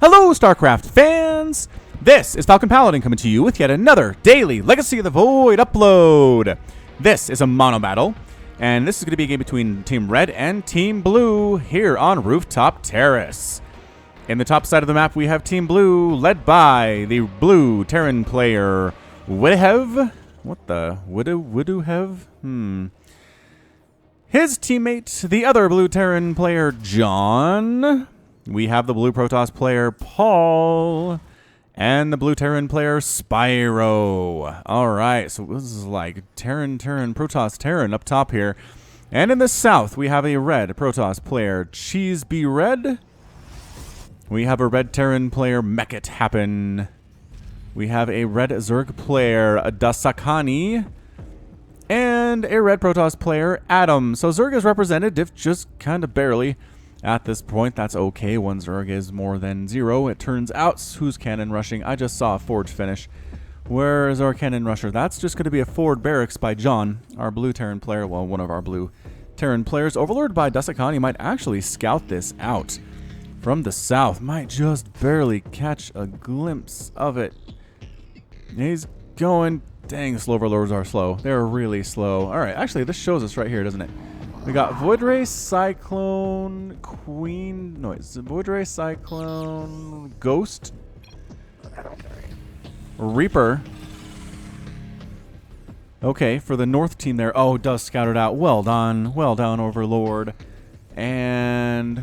Hello, StarCraft fans! This is Falcon Paladin coming to you with yet another daily Legacy of the Void upload. This is a mono battle, and this is going to be a game between Team Red and Team Blue here on Rooftop Terrace. In the top side of the map, we have Team Blue, led by the blue Terran player, Widhev. What the? Widhev? His teammate, the other blue Terran player, John. We have the blue Protoss player, Paul. And the blue Terran player, Spyro. Alright, so this is like Terran, Protoss, Terran up top here. And in the south, we have a red Protoss player, Cheese Be Red. We have a red Terran player, Make It Happen. We have a red Zerg player, Dasakani. And a red Protoss player, Adam. So Zerg is represented, if just kind of barely. At this point, that's okay. One Zerg is more than 0. It turns out, who's cannon rushing? I just saw a forge finish. Where is our cannon rusher? That's just going to be a forward barracks by John, our blue Terran player. Well, one of our blue Terran players. Overlord by Dasakani might actually scout this out from the south. Might just barely catch a glimpse of it. He's going. Dang, slow overlords are slow. They're really slow. All right, actually, this shows us right here, doesn't it? We got Void Ray, Cyclone, Queen. No, it's Void Ray, Cyclone, Ghost, Reaper. Okay, for the north team there. Oh, it does scout it out. Well done, Overlord. And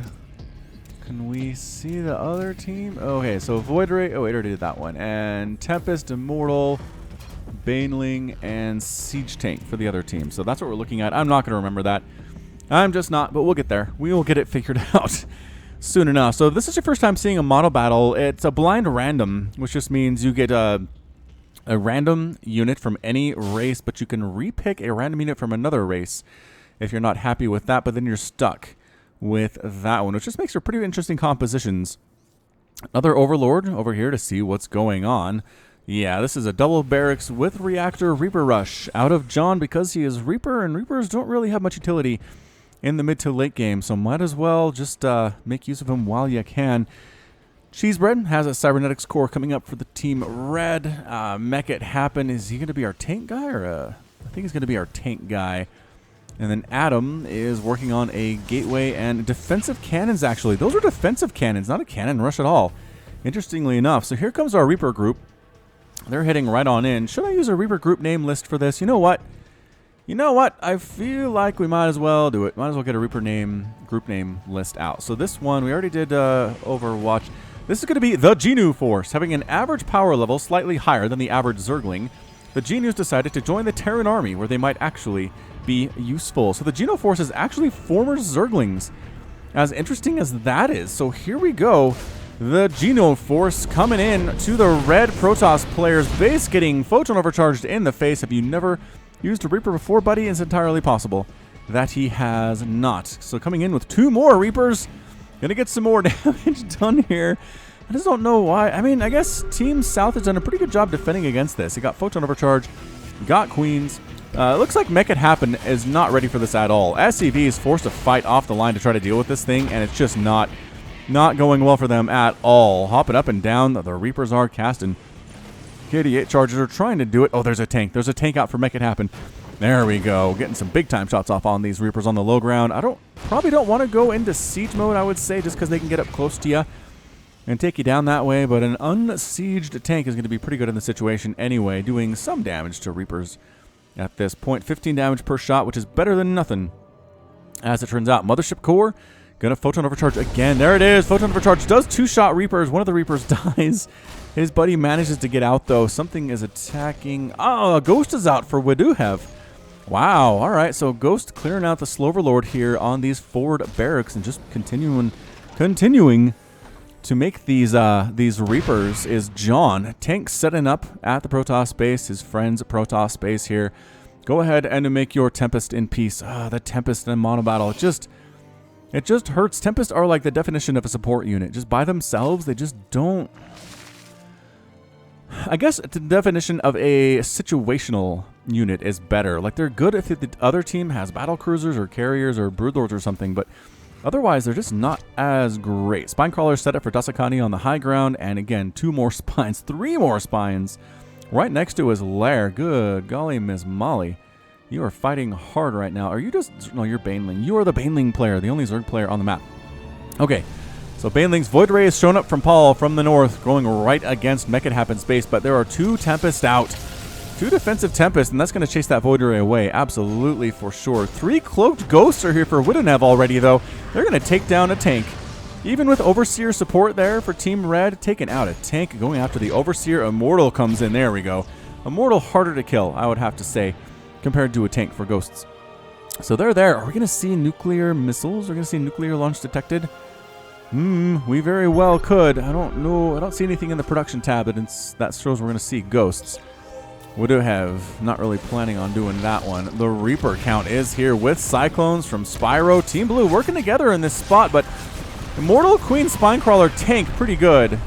can we see the other team? Okay, so Void Ray. Oh, wait, I already did that one. And Tempest, Immortal, Baneling, and Siege Tank for the other team. So that's what we're looking at. I'm not going to remember that. I'm just not, but we'll get there. We will get it figured out soon enough. So if this is your first time seeing a mono battle, it's a blind random, which just means you get a random unit from any race, but you can repick a random unit from another race if you're not happy with that, but then you're stuck with that one, which just makes for pretty interesting compositions. Another Overlord over here to see what's going on. Yeah, this is a double barracks with reactor Reaper Rush out of John because he is Reaper, and Reapers don't really have much utility in the mid to late game, so might as well just make use of him while you can. Cheesebread has a cybernetics core coming up for the team Red. Make It Happen. Is he going to be our tank guy? Or I think he's going to be our tank guy. And then Adam is working on a gateway and defensive cannons, actually. Those are defensive cannons, not a cannon rush at all, interestingly enough. So here comes our Reaper group. They're heading right on in. Should I use a Reaper group name list for this? You know what? I feel like we might as well do it. Might as well get a Reaper group name list out. So this one, we already did Overwatch. This is going to be the Genu Force. Having an average power level slightly higher than the average Zergling, the Genus decided to join the Terran army, where they might actually be useful. So the Genu Force is actually former Zerglings. As interesting as that is. So here we go. The Genu Force coming in to the red Protoss player's base, getting photon overcharged in the face. Have you never used a Reaper before, buddy? It's entirely possible that he has not. So coming in with 2 more Reapers. Gonna get some more damage done here. I just don't know why. I mean, I guess Team South has done a pretty good job defending against this. He got photon overcharge, got Queens. Looks like Make It Happen is not ready for this at all. SCV is forced to fight off the line to try to deal with this thing, and it's just not going well for them at all. Hopping up and down, the Reapers are casting. KD8 chargers are trying to do it. Oh, there's a tank. There's a tank out for Make It Happen. There we go. Getting some big time shots off on these Reapers on the low ground. I probably don't want to go into siege mode, I would say, just because they can get up close to you and take you down that way. But an unsieged tank is going to be pretty good in the situation anyway, doing some damage to Reapers at this point. 15 damage per shot, which is better than nothing, as it turns out. Mothership core. Gonna photon overcharge again. There it is. Photon overcharge does 2-shot Reapers. One of the Reapers dies. His buddy manages to get out, though. Something is attacking. Oh, a Ghost is out for Widhev. Wow. All right. So Ghost clearing out the slow overlord here on these forward barracks and just continuing to make these Reapers is John. Tank setting up at the Protoss base. His friend's Protoss base here. Go ahead and make your Tempest in peace. The Tempest in mono battle. It just hurts. Tempest are like the definition of a support unit. Just by themselves, they just don't... I guess the definition of a situational unit is better. Like, they're good if the other team has battle cruisers or carriers or broodlords or something, but Otherwise, they're just not as great. Spinecrawler set up for Dasakani on the high ground, and again, 2 more spines, 3 more spines right next to his lair. Good golly, Miss Molly. You are fighting hard right now. Are you just... No, you're Baneling. You are the Baneling player, the only Zerg player on the map. Okay, so Baneling's Void Ray is shown up from Paul from the north, going right against Make It Happen Space, but there are 2 Tempest out. 2 defensive Tempest, and that's going to chase that Void Ray away. Absolutely, for sure. 3 Cloaked Ghosts are here for Widonev already, though. They're going to take down a tank. Even with Overseer support there for Team Red, taking out a tank, going after the Overseer. Immortal comes in. There we go. Immortal harder to kill, I would have to say, compared to a tank for Ghosts. So they're there. Are we going to see nuclear missiles? Are we going to see nuclear launch detected? We very well could. I don't know. I don't see anything in the production tab that shows we're going to see Ghosts. Would have not really planning on doing that one. The Reaper count is here with Cyclones from Spyro. Team Blue working together in this spot, but Immortal Queen Spinecrawler tank pretty good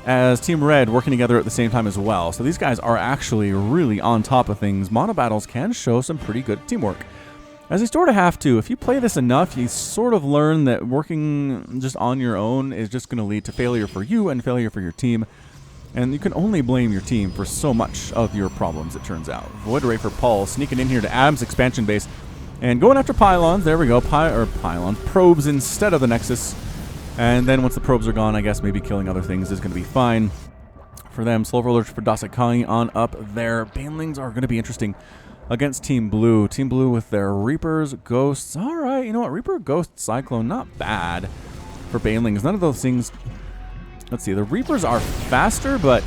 as Team Red working together at the same time as well. So these guys are actually really on top of things. Monobattles can show some pretty good teamwork, as you sort of have to. If you play this enough, you sort of learn that working just on your own is just going to lead to failure for you and failure for your team. And you can only blame your team for so much of your problems, it turns out. Void Ray for Paul, sneaking in here to Adam's expansion base. And going after pylons. There we go. Pylons. Probes instead of the Nexus. And then once the probes are gone, I guess maybe killing other things is going to be fine for them. Slow Rollers for Dasakani on up there. Banelings are going to be interesting against Team Blue. Team Blue with their Reapers, Ghosts. All right, you know what? Reaper, Ghost, Cyclone, not bad for Banelings. None of those things... Let's see, the Reapers are faster, but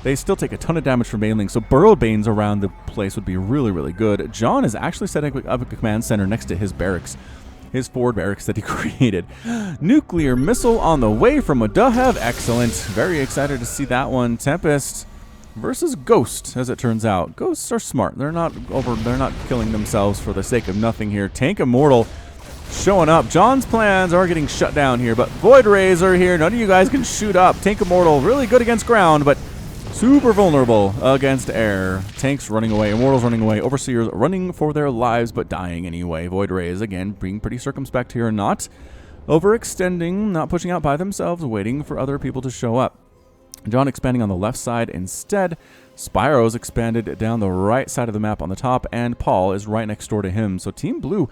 they still take a ton of damage from Banelings, so Burrowed Banes around the place would be really, really good. John is actually setting up a command center next to his barracks, his forward barracks that he created. Nuclear missile on the way from Monobattle. Excellent. Very excited to see that one. Tempest versus Ghost, as it turns out. Ghosts are smart. They're not killing themselves for the sake of nothing here. Tank Immortal showing up. John's plans are getting shut down here, but Void Rays are here. None of you guys can shoot up. Tank Immortal, really good against ground, but super vulnerable against air. Tanks running away, Immortals running away, Overseers running for their lives, but dying anyway. Void Rays, again, being pretty circumspect here, not overextending, not pushing out by themselves, waiting for other people to show up. John expanding on the left side instead. Spyro's expanded down the right side of the map on the top, and Paul is right next door to him. So Team Blue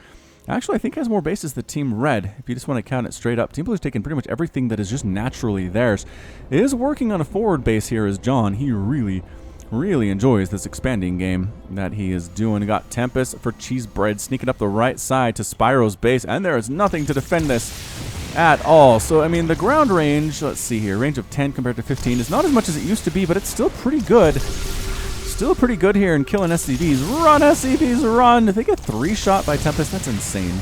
actually, I think has more bases than Team Red, if you just want to count it straight up. Team Blue's taking pretty much everything that is just naturally theirs. Is working on a forward base here as John. He really, really enjoys this expanding game that he is doing. Got Tempest for Cheese Bread sneaking up the right side to Spyro's base, and there is nothing to defend this at all. So, I mean, the ground range, let's see here, range of 10 compared to 15 is not as much as it used to be, but it's still pretty good. Still pretty good here in killing SCVs. Run, SCVs, run! If they get 3 shot by Tempest, that's insane.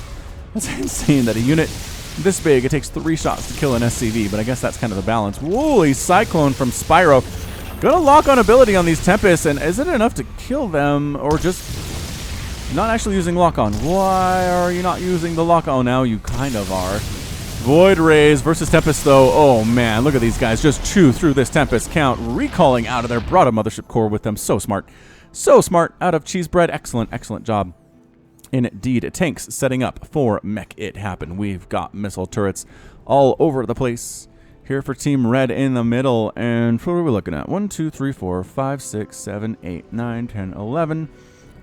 That's insane that a unit this big, it takes 3 shots to kill an SCV, but I guess that's kind of the balance. Wooly Cyclone from Spyro. Gonna lock on ability on these Tempests, and is it enough to kill them, or just not actually using lock on? Why are you not using the lock on? Oh, now you kind of are. Void Rays versus Tempest, though. Oh, man, look at these guys just chew through this Tempest count, recalling out of their brought a Mothership core with them. So smart. So smart out of Cheese Bread. Excellent, excellent job. Indeed, tanks setting up for Make It Happen. We've got missile turrets all over the place. Here for Team Red in the middle. And what are we looking at? 1, 2, 3, 4, 5, 6, 7, 8, 9, 10, 11,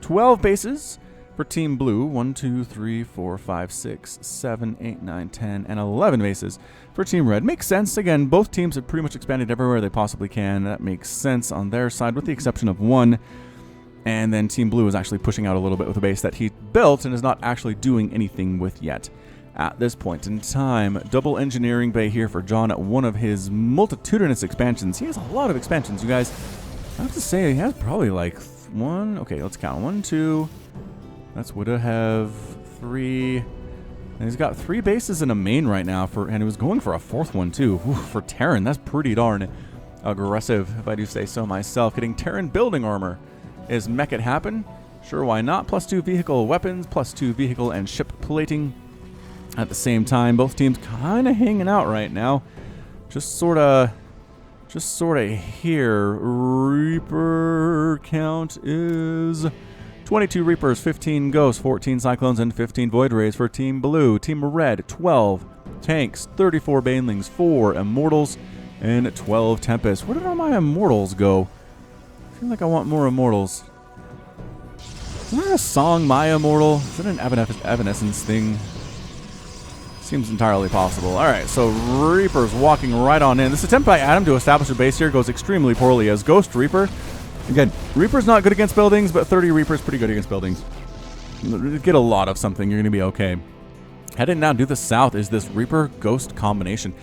12 bases. For Team Blue, 1, 2, 3, 4, 5, 6, 7, 8, 9, 10, and 11 bases. For Team Red, makes sense. Again, both teams have pretty much expanded everywhere they possibly can. That makes sense on their side, with the exception of one. And then Team Blue is actually pushing out a little bit with a base that he built and is not actually doing anything with yet at this point in time. Double engineering bay here for John at one of his multitudinous expansions. He has a lot of expansions, you guys. I have to say, he has probably like one. Okay, let's count. 1, 2... That's would have 3. And he's got 3 bases in a main right now, and he was going for a 4th one too. Ooh, for Terran, that's pretty darn aggressive, if I do say so myself. Getting Terran building armor is Make It Happen. Sure, why not? +2 vehicle weapons, +2 vehicle and ship plating. At the same time, both teams kind of hanging out right now. Just sort of here. Reaper count is 22 Reapers, 15 Ghosts, 14 Cyclones, and 15 Void Rays for Team Blue. Team Red, 12 Tanks, 34 Banelings, 4 Immortals, and 12 Tempest. Where did all my Immortals go? I feel like I want more Immortals. Isn't there a song, My Immortal? Is it an Evanescence thing? Seems entirely possible. Alright, so Reaper's walking right on in. This attempt by Adam to establish a base here goes extremely poorly as Ghost Reaper. Again, Reaper's not good against buildings, but 30 Reaper's pretty good against buildings. Get a lot of something, you're going to be okay. Heading down to the south is this Reaper-Ghost combination.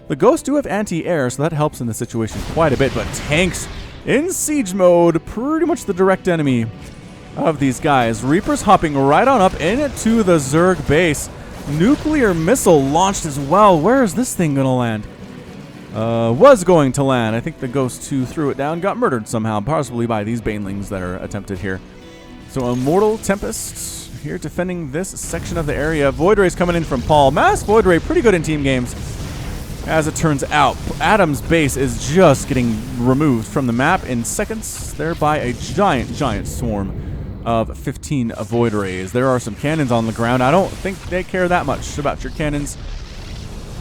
The Ghosts do have anti-air, so that helps in the situation quite a bit, but tanks in siege mode, pretty much the direct enemy of these guys. Reaper's hopping right on up into the Zerg base. Nuclear missile launched as well. Where is this thing going to land? Was going to land. I think the Ghost who threw it down got murdered somehow, possibly by these Banelings that are attempted here. So Immortal Tempest here defending this section of the area. Void Ray's coming in from Paul. Mass Void Ray, pretty good in team games. As it turns out, Adam's base is just getting removed from the map in seconds, thereby a giant swarm of 15 Void Rays. There are some cannons on the ground. I don't think they care that much about your cannons.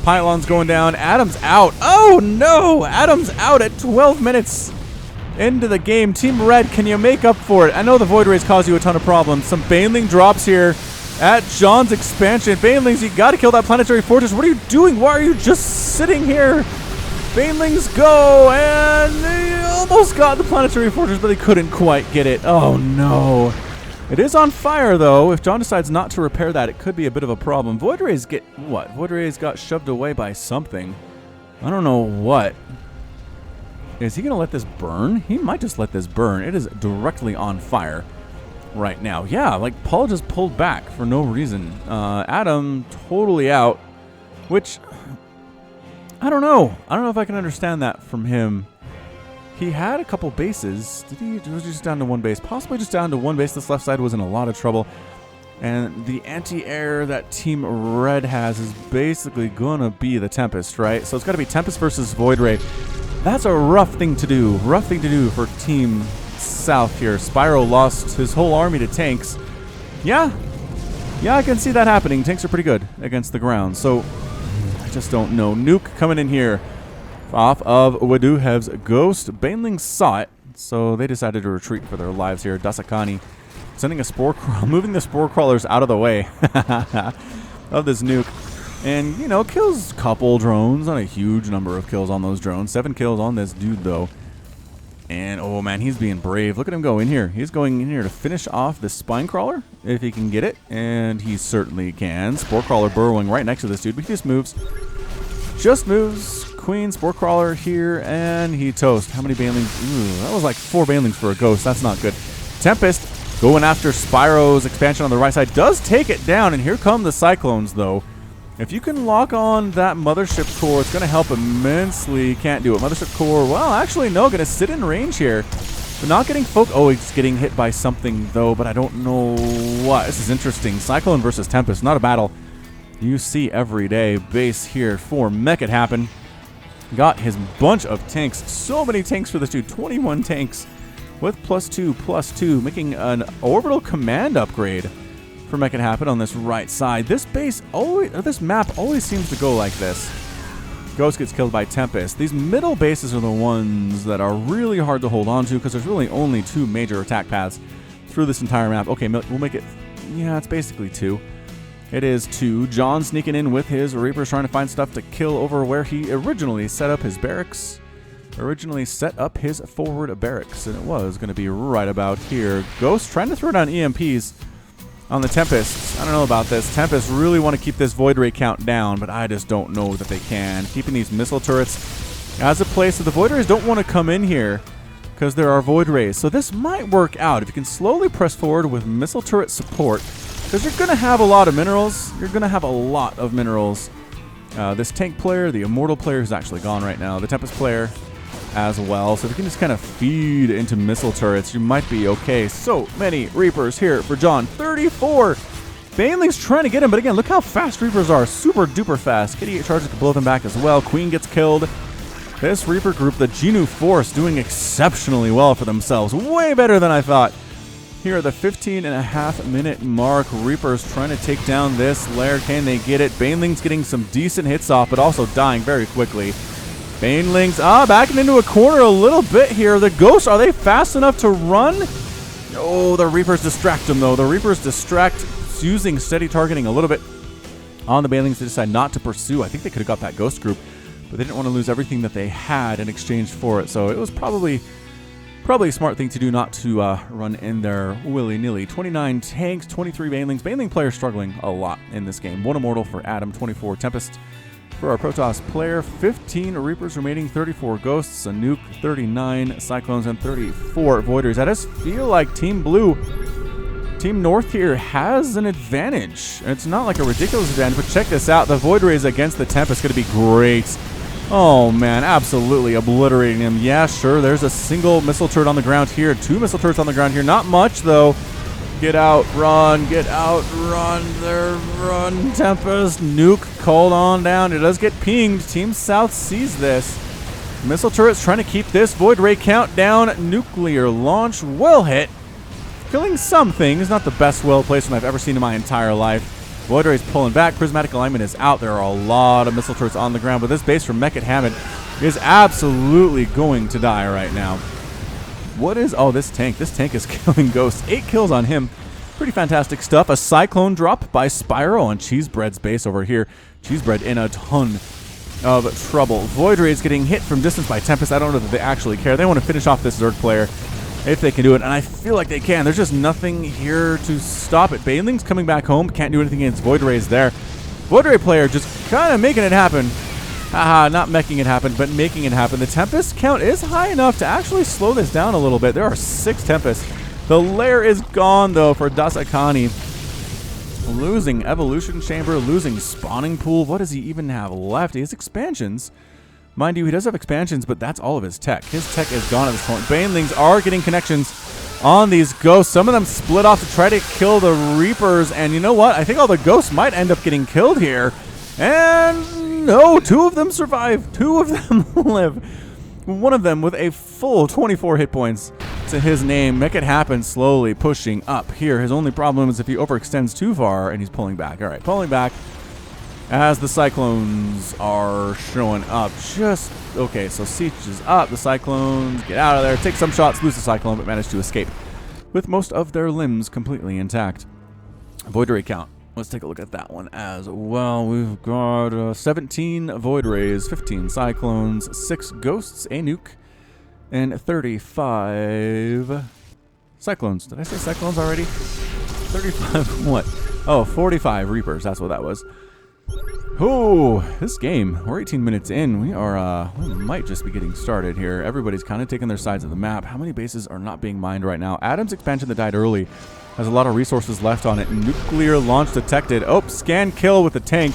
Pylon's going down. Adam's out. Oh no! Adam's out at 12 minutes into the game. Team Red, can you make up for it? I know the Void Rays cause you a ton of problems. Some Baneling drops here at John's expansion. Banelings, you gotta kill that planetary fortress. What are you doing? Why are you just sitting here? Banelings go, and they almost got the planetary fortress, but they couldn't quite get it. Oh no. It is on fire though. If John decides not to repair that, it could be a bit of a problem. Void Rays get what? Void Rays got shoved away by something. I don't know what. Is he gonna let this burn? He might just let this burn. It is directly on fire right now. Yeah, like Paul just pulled back for no reason. Adam totally out, which I don't know. I don't know if I can understand that from him. He had a couple bases. Was he just down to one base? Possibly just down to one base. This left side was in a lot of trouble. And the anti-air that Team Red has is basically going to be the Tempest, right? So it's got to be Tempest versus Void Ray. That's a rough thing to do. Rough thing to do for Team South here. Spyro lost his whole army to tanks. Yeah, I can see that happening. Tanks are pretty good against the ground. So I just don't know. Nuke coming in here off of Waduhev's Ghost. Banelings saw it, so they decided to retreat for their lives here. Dasakani sending a spore crawl, moving the spore crawlers out of the way of this nuke. And, you know, kills a couple drones, not a huge number of kills on those drones. 7 kills on this dude, though. And, oh man, he's being brave. Look at him go in here. He's going in here to finish off this spine crawler, if he can get it. And he certainly can. Spore crawler burrowing right next to this dude, but he just moves. Just moves. Queen, spore crawler here, and he toast. How many Banelings? Ooh, that was like 4 Banelings for a Ghost. That's not good. Tempest going after Spyro's expansion on the right side. Does take it down, and here come the Cyclones, though. If you can lock on that Mothership Core, it's going to help immensely. Can't do it. Mothership Core, well, actually, no. Going to sit in range here. But not getting Oh, he's getting hit by something, though, but I don't know what. This is interesting. Cyclone versus Tempest. Not a battle you see every day. Base here for Make It Happen. Got his bunch of tanks. So many tanks for this dude. 21 tanks with +2/+2, making an orbital command upgrade for Make It Happen on this right side. This base always, this map always seems to go like this. Ghost gets killed by Tempest. These middle bases are the ones that are really hard to hold on to because there's really only 2 major attack paths through this entire map. Okay, we'll make it, yeah, it's basically 2. It is 2. John sneaking in with his Reapers, trying to find stuff to kill over where he originally set up his barracks. Originally set up his forward barracks, and it was going to be right about here. Ghost trying to throw down EMPs on the Tempest. I don't know about this. Tempest really want to keep this Void Ray count down, but I just don't know that they can. Keeping these missile turrets as a place that the Void Rays don't want to come in here because there are Void Rays. So this might work out if you can slowly press forward with missile turret support. Because you're going to have a lot of minerals. You're going to have a lot of minerals. This tank player, the Immortal player is actually gone right now. The Tempest player as well. So if you can just kind of feed into missile turrets, you might be okay. So many Reapers here for John. 34. Baneling's trying to get him, but again, look how fast Reapers are. Super duper fast. Kitty charges to blow them back as well. Queen gets killed. This Reaper group, the Genu Force, doing exceptionally well for themselves. Way better than I thought. Here at the 15.5-minute mark, Reapers trying to take down this lair. Can they get it? Baneling's getting some decent hits off, but also dying very quickly. Baneling's backing into a corner a little bit here. The Ghosts, are they fast enough to run? Oh, the Reapers distract them, though. The Reapers distract using steady targeting a little bit on the Banelings. They decide not to pursue. I think they could have got that Ghost group, but they didn't want to lose everything that they had in exchange for it. So it was probably a smart thing to do not to run in there willy-nilly. 29 tanks, 23 Banelings. Baneling players struggling a lot in this game. 1 Immortal for Adam, 24 Tempest for our Protoss player. 15 Reapers remaining, 34 Ghosts, a Nuke, 39 Cyclones, and 34 Voiders. I just feel like Team North here has an advantage. It's not like a ridiculous advantage, but check this out. The Void Rays against the Tempest is going to be great. Oh, man, absolutely obliterating him. Yeah, sure, there's a single missile turret on the ground here. 2 missile turrets on the ground here. Not much, though. Get out, run, there, run, Tempest. Nuke called on down. It does get pinged. Team South sees this. Missile turrets trying to keep this Void Ray count down. Nuclear launch, well hit. Killing some things. Not the best well placement I've ever seen in my entire life. Void Ray's pulling back. Prismatic alignment is out. There are a lot of missile turrets on the ground, but this base from Mech Hammond is absolutely going to die right now. What is... Oh, this tank. This tank is killing Ghosts. 8 kills on him. Pretty fantastic stuff. A Cyclone drop by Spyro on Cheesebread's base over here. Cheesebread in a ton of trouble. Void Ray is getting hit from distance by Tempest. I don't know that they actually care. They want to finish off this Zerg player if they can do it, and I feel like they can. There's just nothing here to stop it. Baneling's coming back home. Can't do anything against Void Rays there. Void Ray player just kind of making it happen. Haha, not making it happen, but making it happen. The Tempest count is high enough to actually slow this down a little bit. There are 6 Tempests. The lair is gone, though, for Dasakani. Losing Evolution Chamber, losing Spawning Pool. What does he even have left? He has expansions. Mind you, he does have expansions, but that's all of his tech. His tech is gone at this point. Banelings are getting connections on these Ghosts. Some of them split off to try to kill the Reapers, and you know what? I think all the Ghosts might end up getting killed here. And no, 2 of them survive. 2 of them live. One of them with a full 24 hit points to his name. Make it happen, slowly pushing up here. His only problem is if he overextends too far, and he's pulling back. All right, pulling back. As the Cyclones are showing up. Just, okay, so Siege is up. The Cyclones get out of there, take some shots, lose the Cyclone, but manage to escape with most of their limbs completely intact. Void Ray count. Let's take a look at that one as well. We've got 17 Void Rays, 15 Cyclones, 6 Ghosts, a Nuke, and 35 Cyclones. Did I say Cyclones already? 35 what? Oh, 45 Reapers. That's what that was. Oh, this game, we're 18 minutes in. We might just be getting started here. Everybody's kind of taking their sides of the map. How many bases are not being mined right now? Adam's expansion that died early has a lot of resources left on it. Nuclear launch detected. Oh, scan kill with the tank.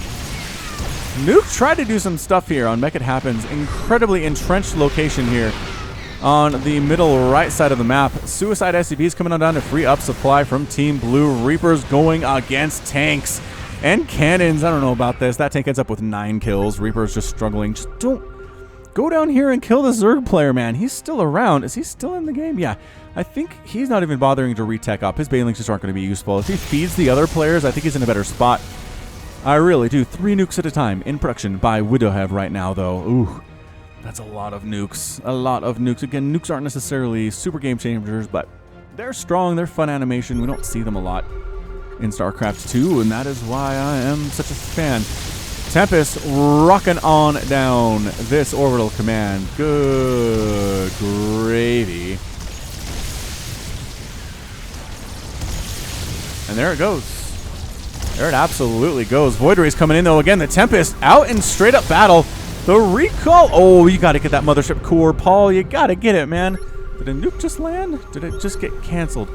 Nuke tried to do some stuff here on Make It Happen's incredibly entrenched location here on the middle right side of the map. Suicide SCVs coming on down to free up supply from Team Blue. Reapers going against tanks and cannons. I don't know about this. That tank ends up with 9 kills. Reaper's just struggling. Just don't go down here and kill the Zerg player, man. He's still around. Is he still in the game? Yeah. I think he's not even bothering to retech up. His Banelings just aren't going to be useful. If he feeds the other players, I think he's in a better spot. I really do. 3 nukes at a time in production by Widowhead right now, though. Ooh, that's a lot of nukes. A lot of nukes. Again, nukes aren't necessarily super game changers, but they're strong. They're fun animation. We don't see them a lot in StarCraft 2, and that is why I am such a fan. Tempest rocking on down this orbital command. Good gravy. And there it goes. There it absolutely goes. Void Ray's coming in, though. Again, the Tempest out in straight-up battle. The recall. Oh, you got to get that mothership core, Paul. You got to get it, man. Did a nuke just land? Did it just get canceled?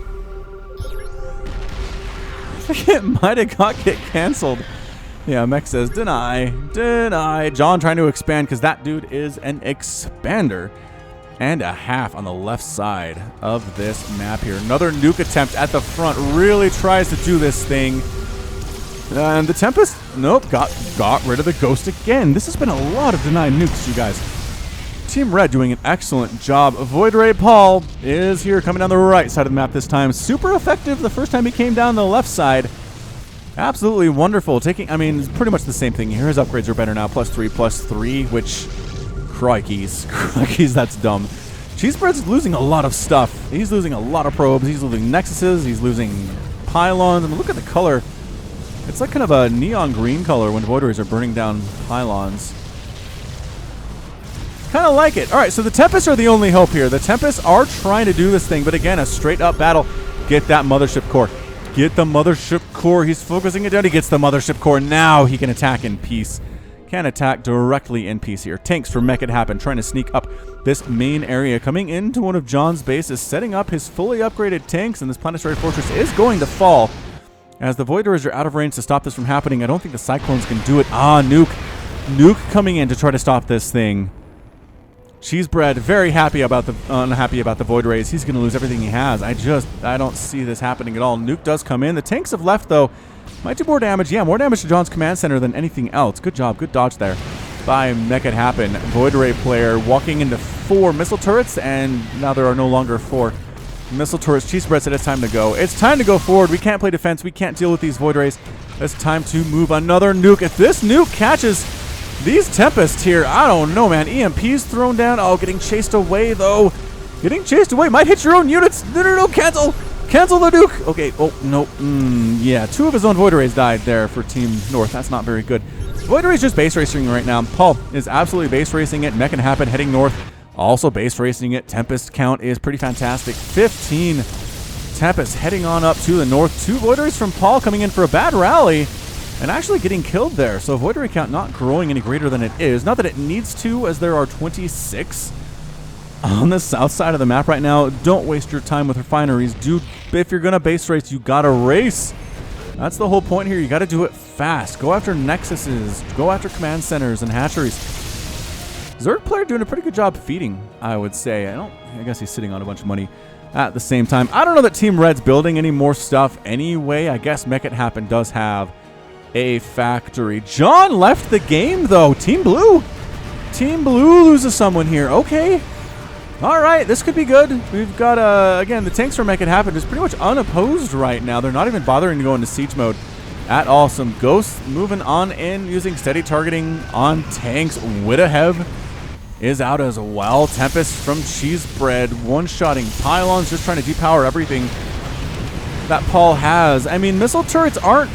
It might have got canceled. Yeah, Mech says, deny, deny. John trying to expand because that dude is an expander. And a half on the left side of this map here. Another nuke attempt at the front. Really tries to do this thing. And the Tempest, nope, got rid of the Ghost again. This has been a lot of denied nukes, you guys. Team Red doing an excellent job. Void Ray Paul is here coming down the right side of the map this time. Super effective the first time he came down the left side. Absolutely wonderful. I mean, it's pretty much the same thing here. His upgrades are better now. +3/+3, which, crikeys, that's dumb. Cheesebread's losing a lot of stuff. He's losing a lot of probes. He's losing nexuses. He's losing pylons. I mean, look at the color. It's like kind of a neon green color when Void Rays are burning down pylons. Kind of like it. All right, so the Tempests are the only hope here. The Tempests are trying to do this thing, but again, a straight-up battle. Get that Mothership Core. Get the Mothership Core. He's focusing it down. He gets the Mothership Core. Now he can attack in peace. Can attack directly in peace here. Tanks for Make It Happen, trying to sneak up this main area. Coming into one of John's bases, setting up his fully upgraded tanks, and this Planetary Fortress is going to fall. As the Void Rays are out of range to stop this from happening, I don't think the Cyclones can do it. Nuke. Nuke coming in to try to stop this thing. Cheesebread very unhappy about the Void Rays. He's going to lose everything he has. I don't see this happening at all. Nuke does come in. The tanks have left, though. Might do more damage. Yeah, more damage to John's command center than anything else. Good job. Good dodge there by Make It Happen. Void Ray player walking into 4 missile turrets, and now there are no longer 4 missile turrets. Cheesebread said it's time to go. It's time to go forward. We can't play defense. We can't deal with these Void Rays. It's time to move another nuke. If this nuke catches these Tempests here, I don't know, man. EMP's thrown down. Oh, getting chased away, though. Getting chased away. Might hit your own units. No, cancel. Cancel the nuke. Okay. Oh, no. Yeah, 2 of his own Void Rays died there for Team North. That's not very good. Void Rays just base racing right now. Paul is absolutely base racing it. Make It Happen heading north. Also base racing it. Tempest count is pretty fantastic. 15 Tempest heading on up to the north. 2 Void Rays from Paul coming in for a bad rally and actually getting killed there. So Void Ray count not growing any greater than it is. Not that it needs to, as there are 26 on the south side of the map right now. Don't waste your time with refineries. Dude, if you're going to base race, you got to race. That's the whole point here. You got to do it fast. Go after nexuses. Go after command centers and hatcheries. Zerg player doing a pretty good job feeding, I would say. I guess he's sitting on a bunch of money at the same time. I don't know that Team Red's building any more stuff anyway. I guess Make It Happen does have a factory. John left the game, though. Team Blue loses someone here. Okay. All right, this could be good. We've got, again, the tanks for Make It Happen is pretty much unopposed right now. They're not even bothering to go into siege mode at all. Some ghosts moving on in, using steady targeting on tanks. Widahev is out as well. Tempest from Cheesebread, one-shotting pylons, just trying to depower everything that Paul has. I mean, missile turrets aren't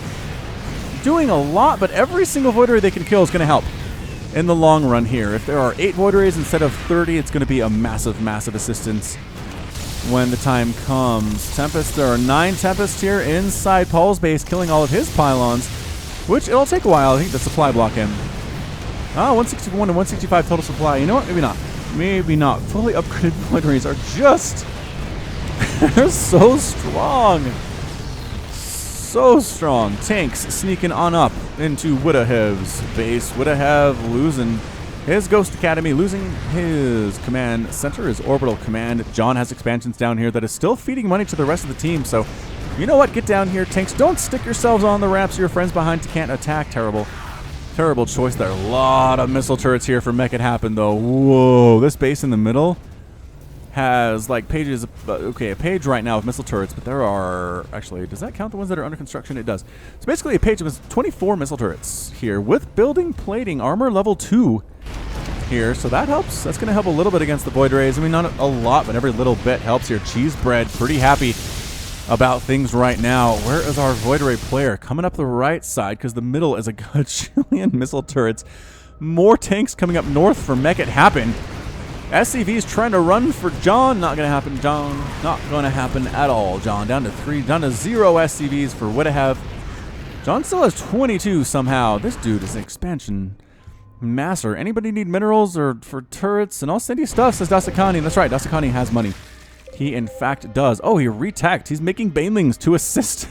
doing a lot, but every single Void Ray they can kill is going to help in the long run here. If there are 8 Void Rays instead of 30, it's going to be a massive, massive assistance when the time comes. Tempest, there are 9 Tempests here inside Paul's base, killing all of his pylons, which it'll take a while. I think the supply block him. 161 and 165 total supply. You know what? Maybe not. Maybe not. Fully upgraded Void Rays are just... they're so strong. So strong. Tanks sneaking on up into Widahev's base. Widahev losing his Ghost Academy, losing his command center, his orbital command. John has expansions down here that is still feeding money to the rest of the team. So, you know what? Get down here, tanks. Don't stick yourselves on the ramps. Your friends behind can't attack. Terrible. Terrible choice there. A lot of missile turrets here for Make It Happen, though. Whoa. This base in the middle has like pages, okay, a page right now of missile turrets, but there are, actually, does that count the ones that are under construction? It does. So basically a page of 24 missile turrets here with building plating, armor level 2 here, so that helps. That's going to help a little bit against the Void Rays. I mean, not a lot, but every little bit helps here. Cheesebread, pretty happy about things right now. Where is our Void Ray player? Coming up the right side, because the middle is a gajillion missile turrets. More tanks coming up north for Make It Happen. SCV's trying to run for John. Not going to happen, John. Not going to happen at all, John. Down to 0 SCVs for Widahev. John still has 22 somehow. This dude is an expansion master. Anybody need minerals or for turrets? And I'll send you stuff, says Dasakani. That's right, Dasakani has money. He, in fact, does. Oh, he re-tacked. He's making banelings to assist.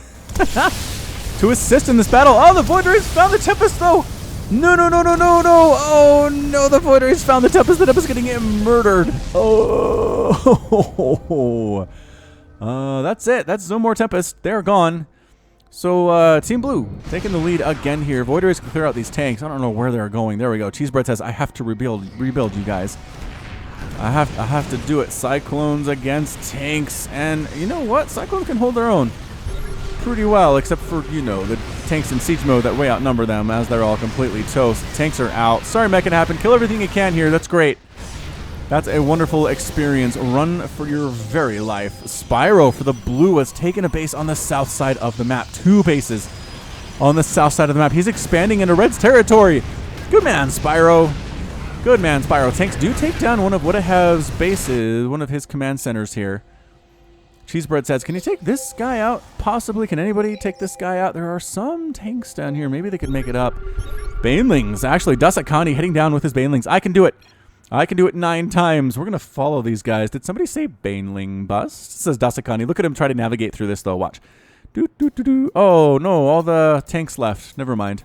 to assist in this battle. Oh, the Void Rays found the Tempest, though. No. Oh, no, the Void Rays found the Tempest. The Tempest getting murdered. Oh. That's it. That's no more Tempest. They're gone. So, Team Blue taking the lead again here. Void Rays can clear out these tanks. I don't know where they're going. There we go. Cheesebread says, I have to rebuild you guys. I have to do it. Cyclones against tanks, and you know what? Cyclones can hold their own pretty well, except for, you know, the tanks in siege mode that way outnumber them as they're all completely toast. Tanks are out. Sorry, Mech, it happened. Kill everything you can here. That's great. That's a wonderful experience. Run for your very life. Spyro for the blue has taken a base on the south side of the map. 2 bases on the south side of the map. He's expanding into Red's territory. Good man, Spyro. Good man, Spyro. Tanks do take down one of Woodahev's bases, one of his command centers here. Cheesebread says, can you take this guy out? Possibly. Can anybody take this guy out? There are some tanks down here. Maybe they could make it up. Banelings. Actually, Dasakani heading down with his Banelings. I can do it. I can do it 9 times. We're going to follow these guys. Did somebody say Baneling bust? It says Dasakani. Look at him try to navigate through this, though. Watch. Oh, no. All the tanks left. Never mind.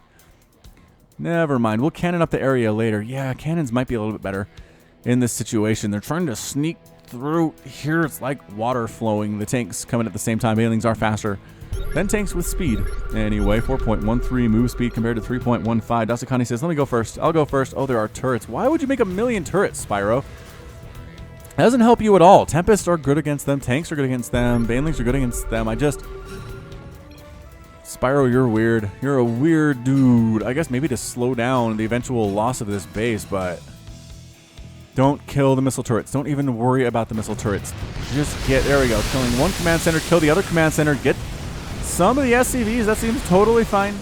Never mind. We'll cannon up the area later. Yeah, cannons might be a little bit better in this situation. They're trying to sneak through here. It's like water flowing. The tanks coming at the same time. Banelings are faster than tanks with speed. Anyway, 4.13 move speed compared to 3.15. Dasakani says, let me go first. I'll go first. Oh, there are turrets. Why would you make 1,000,000 turrets, Spyro? That doesn't help you at all. Tempests are good against them. Tanks are good against them. Banelings are good against them. Spyro, you're weird. You're a weird dude. I guess maybe to slow down the eventual loss of this base, but don't kill the missile turrets. Don't even worry about the missile turrets. Just get, there we go, killing one command center, kill the other command center, get some of the SCVs. That seems totally fine.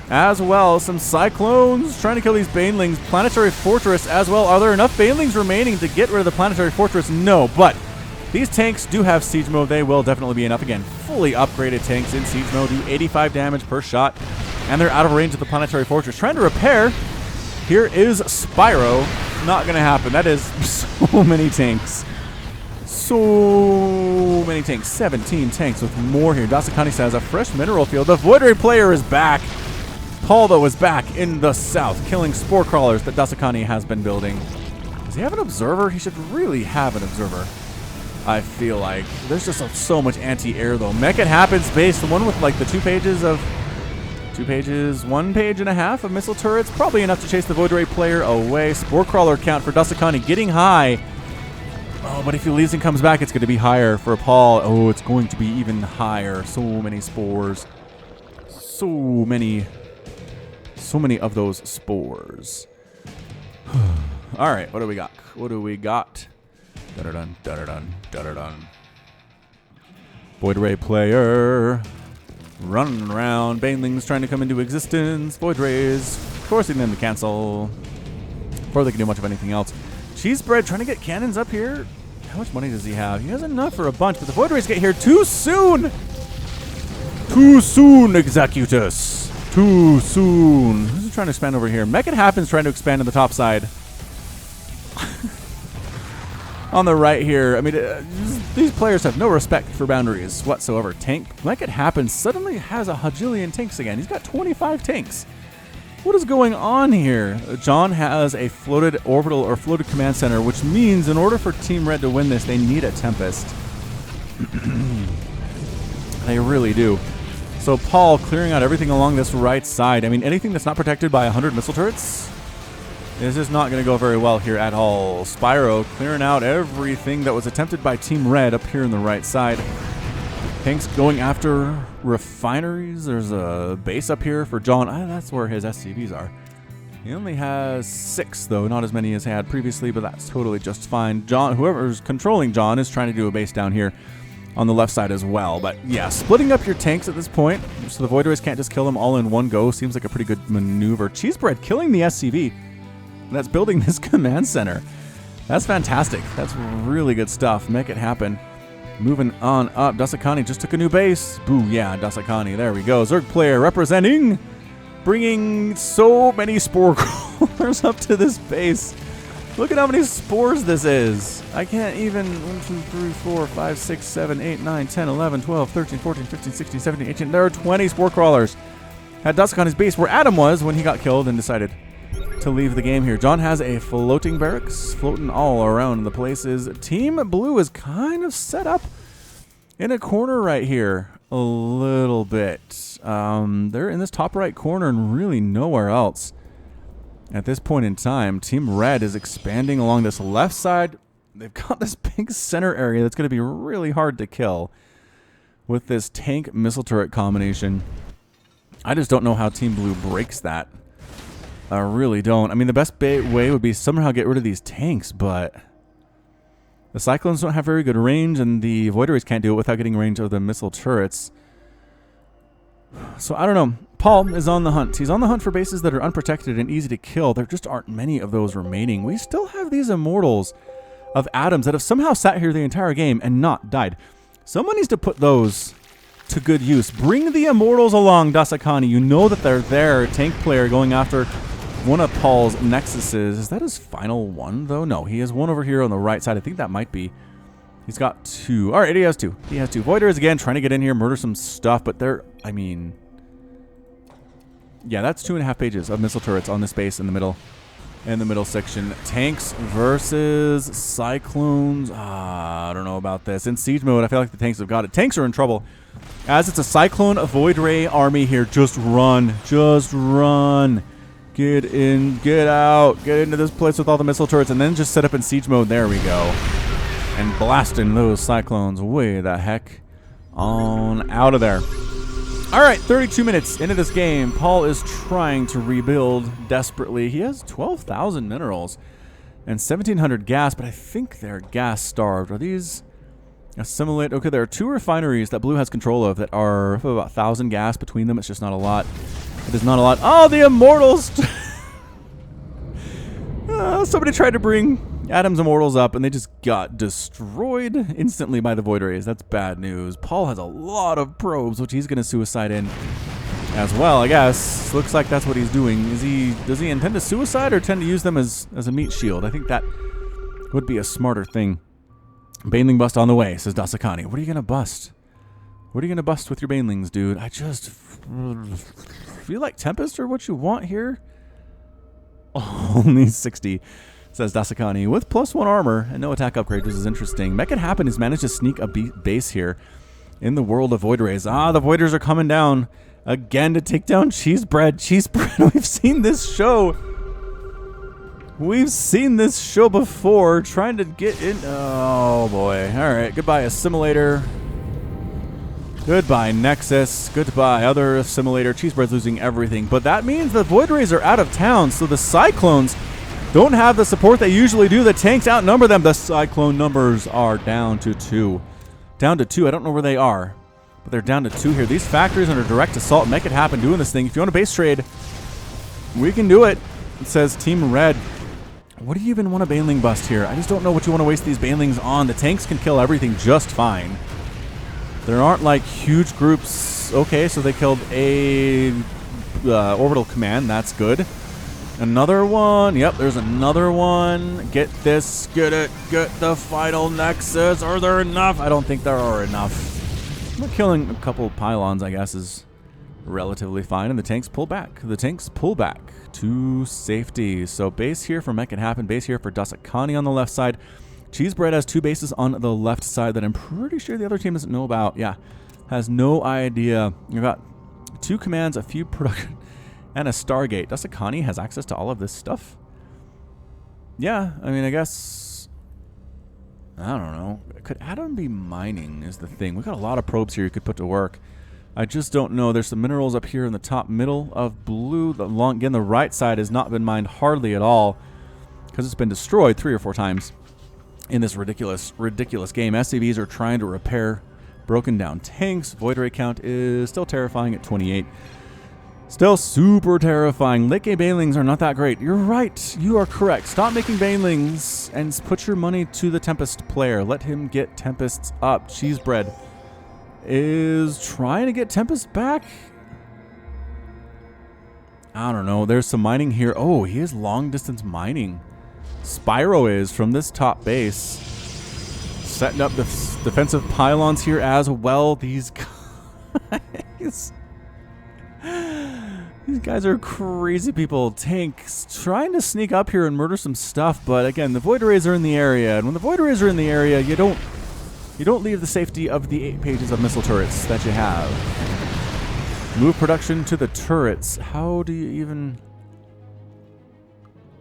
As well, some Cyclones trying to kill these Banelings. Planetary Fortress as well. Are there enough Banelings remaining to get rid of the Planetary Fortress? No, but these tanks do have siege mode. They will definitely be enough. Again, fully upgraded tanks in siege mode do 85 damage per shot, and they're out of range of the Planetary Fortress. Trying to repair. Here is Spyro. Not going to happen. That is so many tanks. So many tanks. 17 tanks with more here. Dasakani says a fresh mineral field. The Void Ray player is back. Paul, though, is back in the south, killing spore crawlers that Dasakani has been building. Does he have an observer? He should really have an observer, I feel like. There's just so much anti-air, though. Mech It Happens base, the one with like the 2 pages, 1 page and a half of missile turrets. Probably enough to chase the Void Ray player away. Spore crawler count for Dasakani getting high. Oh, but if he leaves and comes back, it's going to be higher for Paul. Oh, it's going to be even higher. So many spores. So many of those spores. All right, what do we got? What do we got? Da-da-dun, da-da-dun, da-da-dun. Void Ray player running around. Banelings trying to come into existence. Void Rays forcing them to cancel before they can do much of anything else. Cheesebread trying to get cannons up here. How much money does he have? He has enough for a bunch, but the Void Rays get here too soon. Too soon, Executus. Too soon. Who's trying to expand over here? Mech It Happens trying to expand on the top side. On the right here, I mean, these players have no respect for boundaries whatsoever. Tank, Mech It Happens suddenly has a hajillion tanks again. He's got 25 tanks. What is going on here? John has a floated orbital or floated command center, which means in order for Team Red to win this, they need a Tempest. They really do. So Paul clearing out everything along this right side. I mean, anything that's not protected by 100 missile turrets, this is not going to go very well here at all. Spyro clearing out everything that was attempted by Team Red up here on the right side. Tanks going after refineries. There's a base up here for John. That's where his SCVs are. He only has 6, though. Not as many as he had previously, but that's totally just fine. John, whoever's controlling John, is trying to do a base down here on the left side as well. But yeah, splitting up your tanks at this point so the Void Rays can't just kill them all in one go seems like a pretty good maneuver. Cheesebread killing the SCV. That's building this command center. That's fantastic. That's really good stuff. Make it happen. Moving on up. Dasakani just took a new base. Boo, yeah, Dasakani. There we go. Zerg player representing. Bringing so many spore crawlers up to this base. Look at how many spores this is. I can't even. 1, 2, 3, 4, 5, 6, 7, 8, 9, 10, 11, 12, 13, 14, 15, 16, 17, 18. There are 20 spore crawlers at Dasakani's base where Adam was when he got killed and decided to leave the game here. John has a floating barracks floating all around the places. Team Blue is kind of set up in a corner right here a little bit. They're in this top right corner and really nowhere else at this point in time. Team Red is expanding along this left side they've got this big center area that's going to be really hard to kill with this tank missile turret combination. I just don't know how Team Blue breaks that. I really don't. I mean, the best way would be somehow get rid of these tanks, but the Cyclones don't have very good range, and the Void Rays can't do it without getting range of the missile turrets. So I don't know. Paul is on the hunt. He's on the hunt for bases that are unprotected and easy to kill. There just aren't many of those remaining. We still have these Immortals of Atoms that have somehow sat here the entire game and not died. Someone needs to put those to good use. Bring the Immortals along, Dasakani. You know that they're there. Tank player going after one of Paul's Nexuses. Is that his final one, though? No, he has one over here on the right side. I think that might be. He's got two. All right, he has two. He has two. Voiders again, trying to get in here, murder some stuff, but they're, I mean, yeah, that's 2.5 pages of missile turrets on this base in the middle section. Tanks versus Cyclones. I don't know about this. In siege mode, I feel like the tanks have got it. Tanks are in trouble. As it's a Cyclone Void Ray army here. Just run. Just run. Get in. Get out. Get into this place with all the missile turrets, and then just set up in siege mode. There we go. And blasting those Cyclones way the heck on out of there. All right, 32 minutes into this game. Paul is trying to rebuild desperately. He has 12,000 minerals and 1,700 gas, but I think they're gas starved. Are these assimilate? Okay, there are 2 refineries that Blue has control of that are about 1,000 gas between them. It's just not a lot. It is not a lot. Oh, the Immortals! Somebody tried to bring Adam's Immortals up, and they just got destroyed instantly by the Void Rays. That's bad news. Paul has a lot of probes, which he's going to suicide in as well, I guess. Looks like that's what he's doing. Does he intend to suicide or tend to use them as a meat shield? I think that would be a smarter thing. Baneling bust on the way, says Dasakani. What are you going to bust? What are you going to bust with your Banelings, dude? I just feel like Tempest or what you want here. Only 60. Says Dasakani, with +1 armor and no attack upgrade, which is interesting. Make It Happen has managed to sneak a base here in the world of Void Rays. Ah, the Voiders are coming down again to take down Cheesebread. Cheesebread, we've seen this show. We've seen this show before, trying to get in. Oh, boy. All right, goodbye, Assimilator. Goodbye, Nexus. Goodbye, other Assimilator. Cheesebread's losing everything. But that means the Void Rays are out of town, so the Cyclones don't have the support they usually do. The tanks outnumber them. The Cyclone numbers are down to 2. Down to 2. I don't know where they are, but they're down to 2 here. These factories under direct assault make it happen doing this thing. If you want a base trade, we can do it. It says Team Red. What do you even want a Baneling bust here? I just don't know what you want to waste these Banelings on. The tanks can kill everything just fine. There aren't like huge groups. Okay, so they killed a orbital command. That's good. Another one. Yep, there's another one. Get this. Get it. Get the final Nexus. Are there enough? I don't think there are enough. Killing a couple pylons, I guess, is relatively fine. And the tanks pull back. The tanks pull back to safety. So base here for Make It Happen. Base here for Dasakani on the left side. Cheesebread has 2 bases on the left side that I'm pretty sure the other team doesn't know about. Yeah, has no idea. You've got 2 commands, a few production, and a Stargate. Dasakani has access to all of this stuff? Yeah, I mean, I guess, I don't know. Could Adam be mining is the thing. We've got a lot of probes here you could put to work. I just don't know. There's some minerals up here in the top middle of Blue. Again, the right side has not been mined hardly at all because it's been destroyed 3 or 4 times in this ridiculous game. SCVs are trying to repair broken down tanks. Void Ray count is still terrifying at 28. Still super terrifying. Late game Banelings are not that great. You're right. You are correct. Stop making Banelings and put your money to the Tempest player. Let him get Tempests up. Cheesebread is trying to get Tempest back. I don't know. There's some mining here. Oh, he is long distance mining. Spyro is from this top base. Setting up the defensive pylons here as well. These guys. These guys are crazy people. Tanks trying to sneak up here and murder some stuff, but again, the Void Rays are in the area, and when the Void Rays are in the area, you don't leave the safety of the 8 pages of missile turrets that you have. Move production to the turrets. How do you even...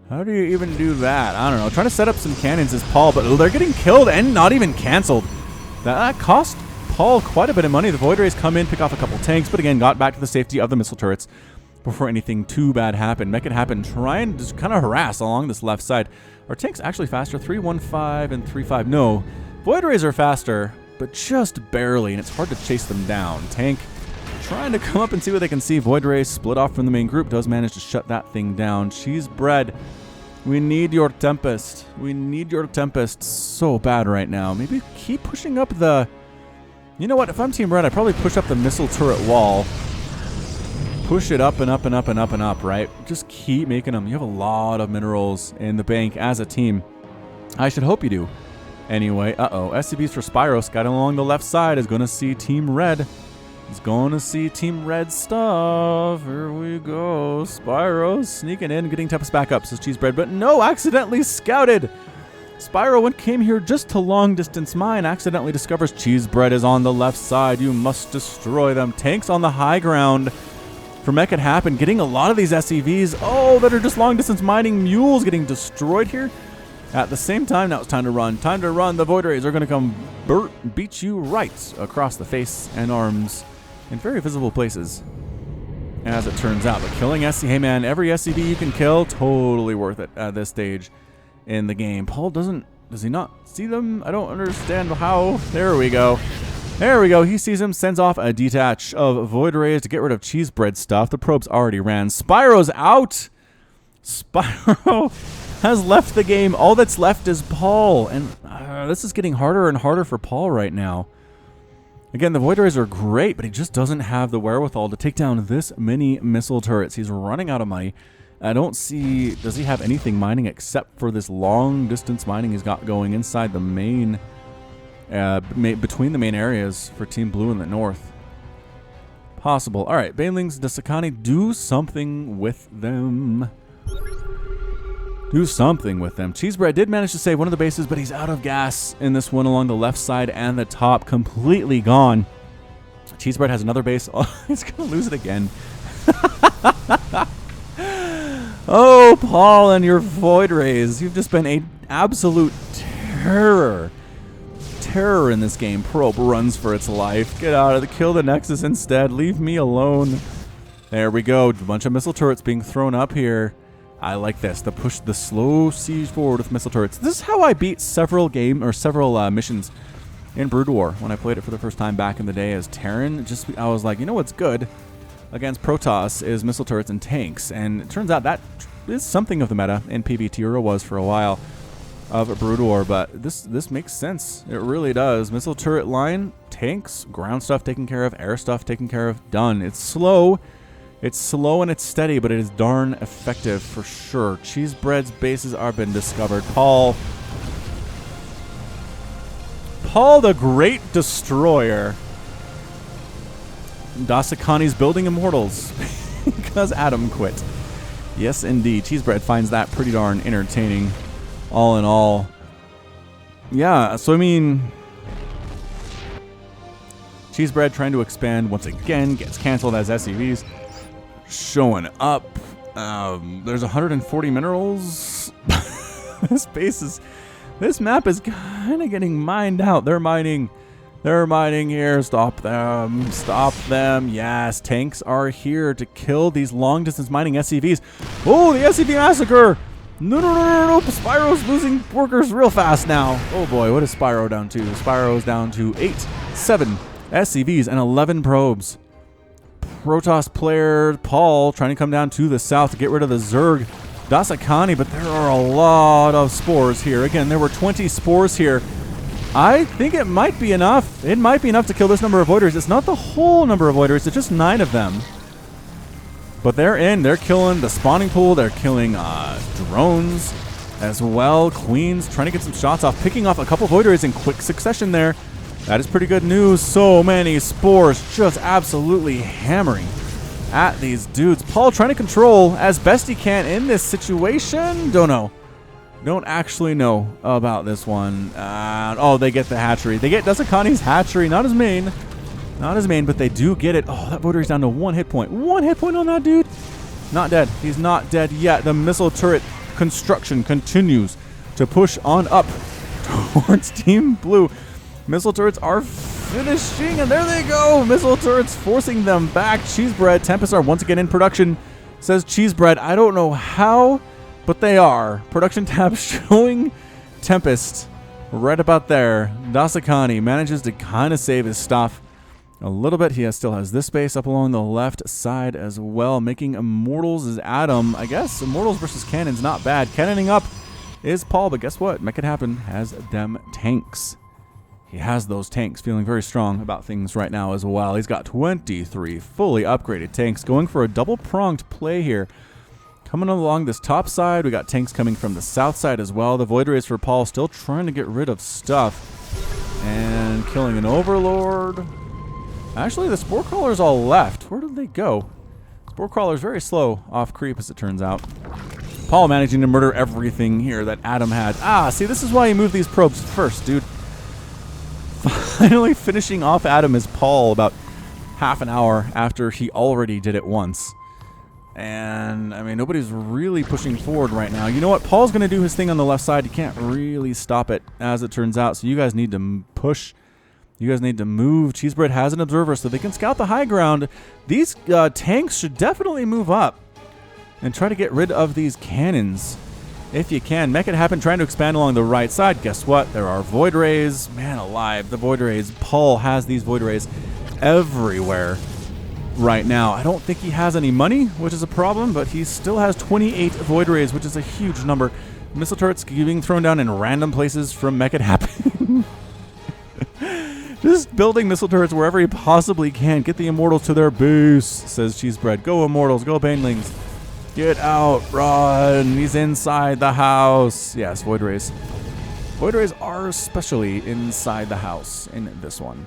How do you even do that? I don't know. Trying to set up some cannons is Paul, but they're getting killed and not even canceled. That cost Paul quite a bit of money. The Void Rays come in, pick off a couple tanks, but again, got back to the safety of the missile turrets before anything too bad happened. Make it happen. Try and just kind of harass along this left side. Are tanks actually faster? 3-1-5 and 3-5. No. Void Rays are faster, but just barely, and it's hard to chase them down. Tank trying to come up and see what they can see. Void Rays split off from the main group. Does manage to shut that thing down. Cheese bread. We need your Tempest. We need your Tempest so bad right now. Maybe keep pushing up the... You know what? If I'm Team Red, I'd probably push up the missile turret wall. Push it up and up and up and up and up, right? Just keep making them. You have a lot of minerals in the bank as a team. I should hope you do. Anyway, SCBs for Spyro. Scouting along the left side is going to see Team Red. He's going to see Team Red stuff. Here we go. Spyro sneaking in, getting Tempest back up, says Cheesebread. But no, accidentally scouted. Spyro, when came here just to long distance mine, accidentally discovers Cheesebread is on the left side. You must destroy them. Tanks on the high ground for Make It Happen. Getting a lot of these SCVs, that are just long distance mining. Mules getting destroyed here. At the same time, now it's time to run. Time to run. The Void Rays are going to come beat you right across the face and arms in very visible places, as it turns out. But killing hey man, every SCV you can kill, totally worth it at this stage in the game. Paul does he not see them? I don't understand how. There we go. There we go. He sees him, sends off a detach of Void Rays to get rid of Cheesebread stuff. The probes already ran. Spyro's out. Spyro has left the game. All that's left is Paul, and this is getting harder and harder for Paul right now. Again, the Void Rays are great, but he just doesn't have the wherewithal to take down this many missile turrets. He's running out of money. I don't see... Does he have anything mining except for this long-distance mining he's got going inside the main... between the main areas for Team Blue in the north? Possible. All right, Banelings, Dasakani, do something with them. Do something with them. Cheesebread did manage to save one of the bases, but he's out of gas in this one along the left side and the top. Completely gone. Cheesebread has another base. Oh, he's going to lose it again. Oh, Paul and your Void Rays. You've just been an absolute terror. Terror in this game. Probe runs for its life. Get out of the... Kill the Nexus instead. Leave me alone. There we go. A bunch of missile turrets being thrown up here. I like this. The slow siege forward with missile turrets. This is how I beat several missions in Brood War when I played it for the first time back in the day as Terran. I was like, you know what's good against Protoss is missile turrets and tanks, and it turns out that is something of the meta in PvT, or was for a while, of Brood War. But this makes sense. It really does. Missile turret line, tanks, ground stuff taken care of, air stuff taken care of, done. It's slow. It's slow and it's steady, but it is darn effective for sure. Cheesebread's bases are been discovered. Paul the Great Destroyer. Dasakani's building immortals because Adam quit. Yes, indeed. Cheesebread finds that pretty darn entertaining, all in all. Yeah, so I mean... Cheesebread trying to expand once again, gets canceled as SCVs. Showing up. There's 140 minerals. This map is kind of getting mined out. They're mining here. Stop them. Stop them. Yes, tanks are here to kill these long distance mining SCVs. Oh, the SCV massacre. No. Spyro's losing workers real fast now. Oh boy, what is Spyro down to? Spyro's down to 7 SCVs and 11 probes. Protoss player Paul trying to come down to the south to get rid of the Zerg Dasakani, but there are a lot of spores here. Again, there were 20 spores here. I think it might be enough. It might be enough to kill this number of Voiders. It's not the whole number of Voiders, it's just 9 of them. But they're in. They're killing the spawning pool. They're killing drones as well. Queens trying to get some shots off, picking off a couple Voiders in quick succession there. That is pretty good news. So many spores just absolutely hammering at these dudes. Paul trying to control as best he can in this situation. Don't know. Don't actually know about this one. Oh, they get the hatchery. They get Dasakani's hatchery. Not his main. Not his main, but they do get it. Oh, that Voider is down to 1 hit point. 1 hit point on that dude. Not dead. He's not dead yet. The missile turret construction continues to push on up towards Team Blue. Missile turrets are finishing, and there they go. Missile turrets forcing them back. Cheesebread, Tempest are once again in production, says Cheesebread. I don't know how, but they are. Production tab showing Tempest right about there. Dasakani manages to kind of save his stuff a little bit. He still has this space up along the left side as well. Making Immortals is Adam. I guess Immortals versus Cannons, not bad. Cannoning up is Paul, but guess what? Make It Happen has them tanks. He has those tanks, feeling very strong about things right now as well. He's got 23 fully upgraded tanks, going for a double-pronged play here. Coming along this top side, we got tanks coming from the south side as well. The Void Rays for Paul, still trying to get rid of stuff. And killing an Overlord. Actually, the Spore Crawler's all left. Where did they go? Spore Crawler's very slow off creep, as it turns out. Paul managing to murder everything here that Adam had. Ah, see, this is why you move these probes first, dude. Finally finishing off Adam is Paul about half an hour after he already did it once. And, I mean, nobody's really pushing forward right now. You know what? Paul's going to do his thing on the left side. You can't really stop it, as it turns out. So you guys need to push. You guys need to move. Cheesebread has an observer so they can scout the high ground. These tanks should definitely move up and try to get rid of these cannons if you can. Make It Happen trying to expand along the right side. Guess what? There are Void Rays. Man alive, the Void Rays. Paul has these Void Rays everywhere right now. I don't think he has any money, which is a problem, but he still has 28 Void Rays, which is a huge number. Missile turrets being thrown down in random places from Make It Happen. Just building missile turrets wherever he possibly can. Get the Immortals to their base, says Cheesebread. Go Immortals, go Banelings. Get out, run. He's inside the house. Yes, Void Rays. Void Rays are especially inside the house in this one.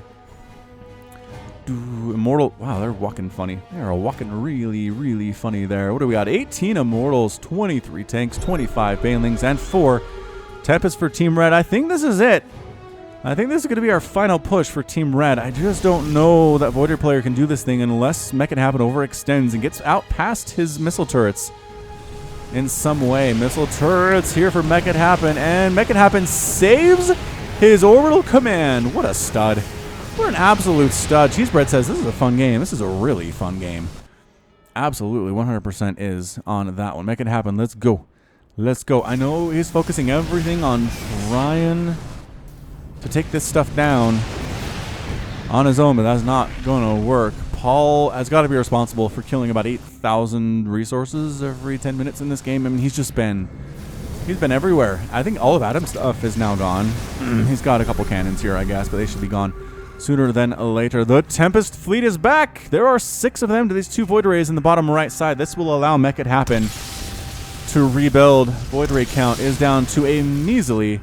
Immortal. Wow, they're walking funny. They're walking really, really funny there. What do we got? 18 Immortals, 23 tanks, 25 Banelings, and 4 Tempest for Team Red. I think this is it. I think this is going to be our final push for Team Red. I just don't know that Void Ray player can do this thing unless Make It Happen overextends and gets out past his missile turrets in some way. Missile turrets here for Make It Happen, and Make It Happen saves his orbital command. What a stud. What an absolute stud. Cheesebread says this is a fun game. This is a really fun game. Absolutely, 100% is on that one. Make It Happen. Let's go. Let's go. I know he's focusing everything on trying to take this stuff down on his own, but that's not going to work. Paul has got to be responsible for killing about 8,000 resources every 10 minutes in this game. I mean, he's been everywhere. I think all of Adam's stuff is now gone. He's got a couple cannons here, I guess, but they should be gone sooner than later. The Tempest fleet is back. There are 6 of them to these 2 Void Rays in the bottom right side. This will allow Make It Happen to rebuild. Void Ray count is down to a measly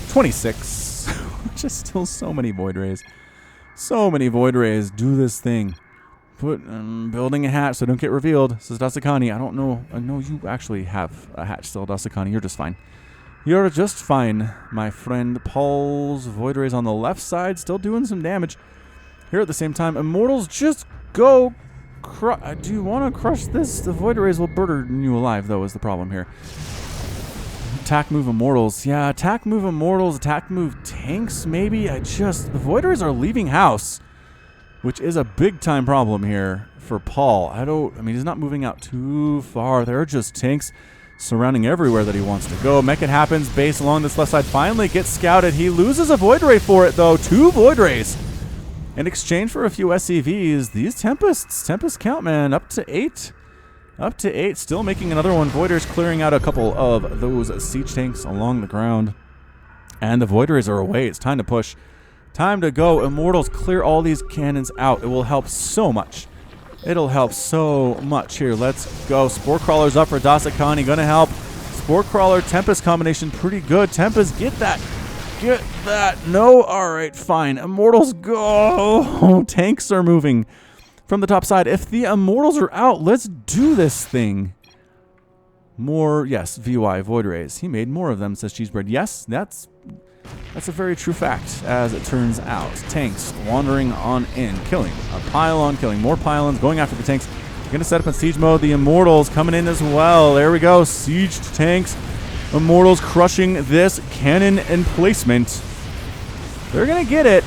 26, which is still so many Void Rays. So many Void Rays. Do this thing. Put building a hatch so don't get revealed, says Dasakani. I don't know. I know you actually have a hatch still, Dasakani. You're just fine. You're just fine, my friend. Paul's Void Rays on the left side, still doing some damage. Here at the same time, Immortals just go. Do you want to crush this? The Void Rays will burden you alive, though, is the problem here. Attack move Immortals. Yeah, attack move Immortals, attack move tanks, maybe. The Void Rays are leaving house, which is a big time problem here for Paul. I mean, he's not moving out too far. There are just tanks surrounding everywhere that he wants to go. Make It Happens base along this left side finally gets scouted. He loses a Void Ray for it, though. 2 Void Rays in exchange for a few SCVs. These Tempest count, man, up to 8. Up to 8, still making another one. Voiders clearing out a couple of those siege tanks along the ground. And the Void Rays are away. It's time to push. Time to go. Immortals clear all these cannons out. It will help so much. It'll help so much here. Let's go. Spore Crawler's up for Dasakani. Gonna help. Spore Crawler, Tempest combination pretty good. Tempest, get that. Get that. No. All right, fine. Immortals, go. Tanks are moving from the top side. If the Immortals are out, let's do this thing. More, yes, VY, Void Rays. He made more of them, says Cheesebread. Yes, that's a very true fact, as it turns out. Tanks wandering on in, killing a pylon, killing more pylons, going after the tanks. Gonna set up in siege mode. The Immortals coming in as well. There we go. Siege tanks. Immortals crushing this cannon emplacement. They're gonna get it.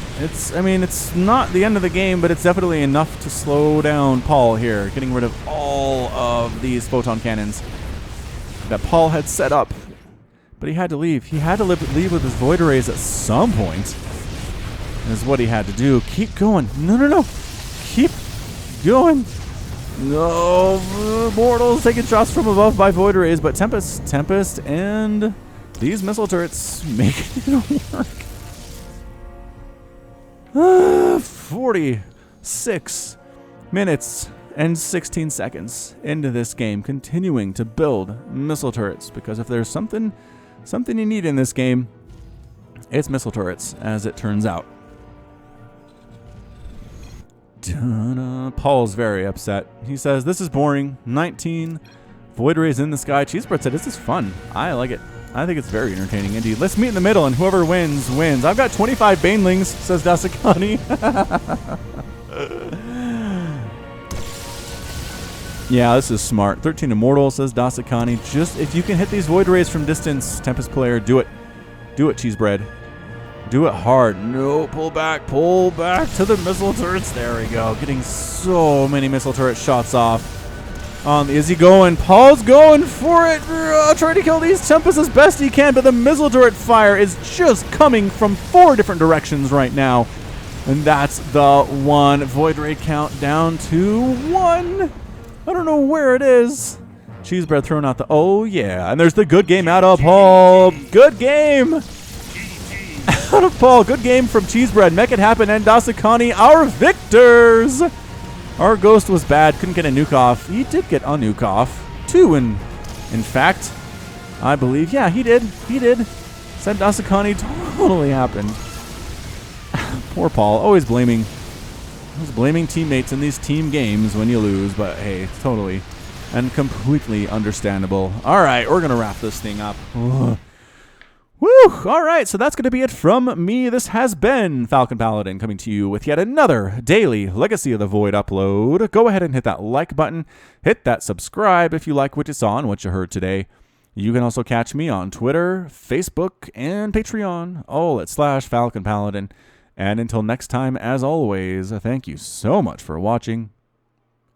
I mean, it's not the end of the game, but it's definitely enough to slow down Paul here, getting rid of all of these photon cannons that Paul had set up. But he had to leave. He had to leave with his void arrays at some point. Is what he had to do. Keep going. No. Keep going. No. Mortals taking shots from above by void arrays, but Tempest, and these missile turrets making it work. 46 minutes and 16 seconds into this game, continuing to build missile turrets, because if there's something you need in this game, it's missile turrets, as it turns out. Paul's very upset. He says, this is boring. 19 void rays in the sky. Cheesebread said, this is fun. I like it. I think it's very entertaining indeed. Let's meet in the middle, and whoever wins, wins. I've got 25 banelings, says Dasakani. Yeah, this is smart. 13 Immortal, says Dasakani. Just, if you can hit these void rays from distance, Tempest player, do it. Do it, Cheesebread. Do it hard. No, pull back to the missile turrets. There we go. Getting so many missile turret shots off. Is he going? Paul's going for it. Trying to kill these Tempest as best he can, but the missile turret fire is just coming from 4 different directions right now. And that's the one. Void ray count down to 1. I don't know where it is. Cheesebread throwing out the, oh yeah. And there's the good game out of Paul. Good game. Out of Paul. Good game from Cheesebread. Make it happen, and Dasakani, our victors. Our ghost was bad. Couldn't get a nuke off. He did get a nuke off. 2 in fact. I believe. Yeah, he did. He did. Said Dasakani totally happened. Poor Paul. Always blaming teammates in these team games when you lose. But hey, totally and completely understandable. All right, we're going to wrap this thing up. Ugh. Woo! All right, so that's going to be it from me. This has been Falcon Paladin coming to you with yet another daily Legacy of the Void upload. Go ahead and hit that like button. Hit that subscribe if you like what you saw and what you heard today. You can also catch me on Twitter, Facebook, and Patreon, all at /Falcon Paladin. And until next time, as always, thank you so much for watching,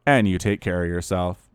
and you take care of yourself.